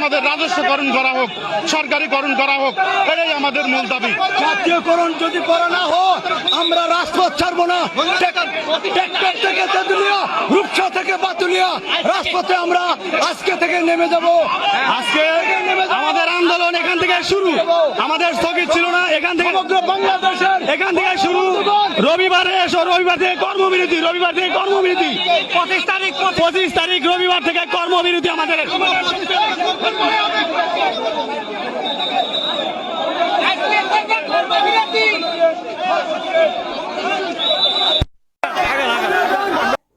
আমাদের রাজস্বকরণ করা হোক, সরকারিকরণ করা হোক, এটাই আমাদের মূল দাবি। জাতীয়করণ যদি করা না হোক আমরা রাজপথ ছাড়বো না। ট্রাক্টর থেকে তেঁতুলিয়া, রূপসা থেকে বাতুলিয়া রাজপথে আমরা আজকে থেকে নেমে যাব। আজকে আমাদের আন্দোলন এখান থেকে শুরু, আমাদের স্থগিত ছিল না, এখান থেকে বাংলাদেশের এখান থেকে শুরু। রবিবারে এসো, রবিবার থেকে কর্মবিরতি, রবিবার থেকে কর্মবিরতি, 25 তারিখ রবিবার থেকে কর্মবিরতি আমাদের।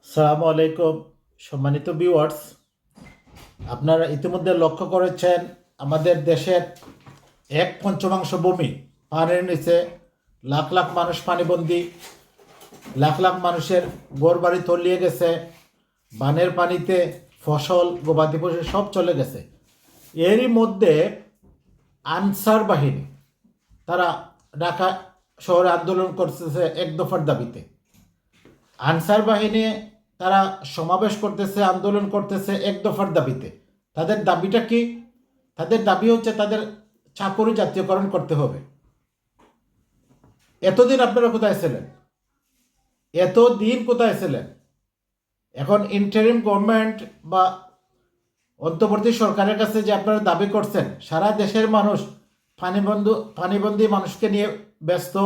আসসালামু আলাইকুম সম্মানিত ভিউয়ার্স, আপনারা ইতিমধ্যে লক্ষ্য করেছেন আমাদের দেশের 1/5 ভূমি পানির নিচে, লাখ লাখ মানুষ পানিবন্দী, লাখ লাখ মানুষের ঘরবাড়ি তলিয়ে গেছে, বানের পানিতে ফসল গবাদি পশু সব চলে গেছে। এরই মধ্যে আনসার বাহিনী তারা ঢাকা শহরে আন্দোলন করতেছে এক দফার দাবিতে। আনসার বাহিনী তারা সমাবেশ করতেছে, আন্দোলন করতেছে এক দফার দাবিতে। তাদের দাবিটা কি? তাদের দাবি হচ্ছে তাদের চাকরি জাতীয়করণ করতে হবে। এতদিন আপনারা কোথায় ছিলেন? এতদিন কোথায় ছিলেন? এখন ইন্টারিম গভর্নমেন্ট বা অন্তর্বর্তী সরকারের কাছে যে আপনারা দাবি করছেন, সারা দেশের মানুষ পানিবন্দী মানুষকে নিয়ে ব্যস্ত,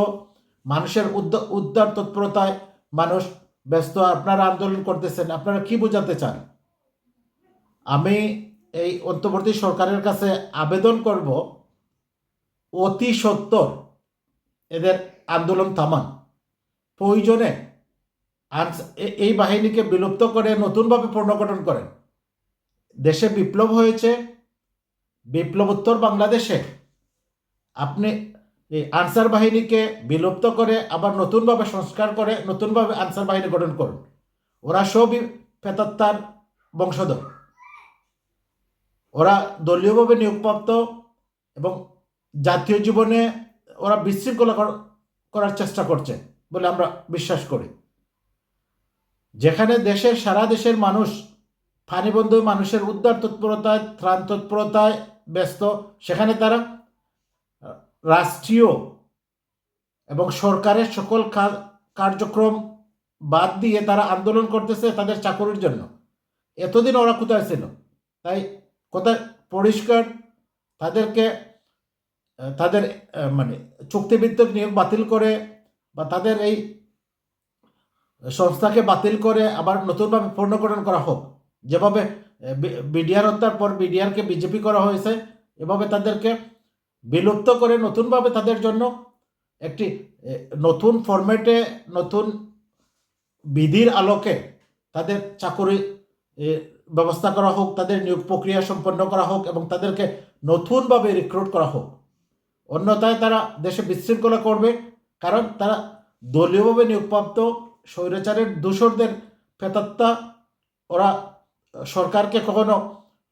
মানুষের উদ্ধার তৎপরতায় মানুষ ব্যস্ত, আপনারা আন্দোলন করতেছেন, আপনারা কি বোঝাতে চান? আমি এই অন্তর্বর্তী সরকারের কাছে আবেদন করব, অতি সত্বর এদের আন্দোলন থামান। প্রয়োজনে এই বাহিনীকে বিলুপ্ত করে নতুনভাবে পুনর্গঠন করেন। দেশে বিপ্লব হয়েছে, বিপ্লবোত্তর বাংলাদেশে আপনি এই আনসার বাহিনীকে বিলুপ্ত করে আবার নতুনভাবে সংস্কার করে নতুনভাবে আনসার বাহিনী গঠন করুন। ওরা সবই প্রেতাত্মার বংশধর, ওরা দলীয়ভাবে নিয়োগপ্রাপ্ত এবং জাতীয় জীবনে ওরা বিশৃঙ্খলা করার চেষ্টা করছে বলে আমরা বিশ্বাস করি। যেখানে দেশের সারা দেশের মানুষ পানিবন্ধী মানুষের উদ্ধার তৎপরতায়, ত্রাণ তৎপরতায় ব্যস্ত, সেখানে তারা রাষ্ট্রীয় এবং সরকারের সকল কার্যক্রম বাদ দিয়ে তারা আন্দোলন করতেছে তাদের চাকরির জন্য। এতদিন ওরা কোথায় ছিল? তাই কোথায় পরিষ্কার তাদেরকে তাদের মানে চুক্তিভিত্তিক নিয়োগ বাতিল করে বা তাদের এই সংস্থাকে বাতিল করে আবার নতুনভাবে পুনর্গঠন করা হোক। যেভাবে বিডিআর হত্যার পর বিডিআরকে বিজেপি করা হয়েছে, এভাবে তাদেরকে বিলুপ্ত করে নতুনভাবে তাদের জন্য একটি নতুন ফরম্যাটে, নতুন বিধির আলোকে তাদের চাকরি ব্যবস্থা করা হোক, তাদের নিয়োগ প্রক্রিয়া সম্পন্ন করা হোক এবং তাদেরকে নতুনভাবে রিক্রুট করা হোক। অন্যথায় তারা দেশে বিশৃঙ্খলা করবে, কারণ তারা দলীয়ভাবে নিয়োগপ্রাপ্ত স্বৈরাচারের দূষরদের প্রেতাত্মা। ওরা সরকারকে কখনো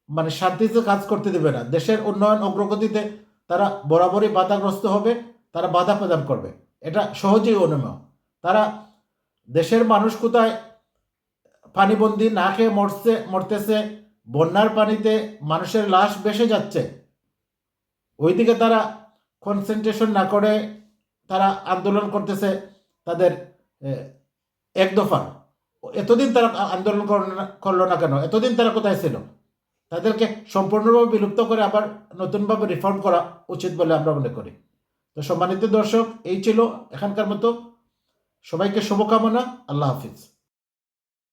মানে শান্তিতে কাজ করতে দেবে না। দেশের উন্নয়ন অগ্রগতিতে তারা বরাবরই বাধাগ্রস্ত হবে, তারা বাধা প্রদান করবে, এটা সহজেই অনুমেয়। তারা দেশের মানুষ কোথায় পানিবন্দী না খেয়ে মরতেছে, বন্যার পানিতে মানুষের লাশ ভেসে যাচ্ছে, ওইদিকে তারা কনসেন্ট্রেশন না করে তারা আন্দোলন করতেছে তাদের এক দফার। এতদিন তারা আন্দোলন করলো না কেন? এতদিন তারা কোথায় ছিল? তাদেরকে সম্পূর্ণভাবে বিলুপ্ত করে আবার নতুনভাবে রিফর্ম করা উচিত বলে আমরা মনে করি। তো সম্মানিত দর্শক, এই ছিল এখানকার মতো। সবাইকে শুভকামনা। আল্লাহ হাফিজ।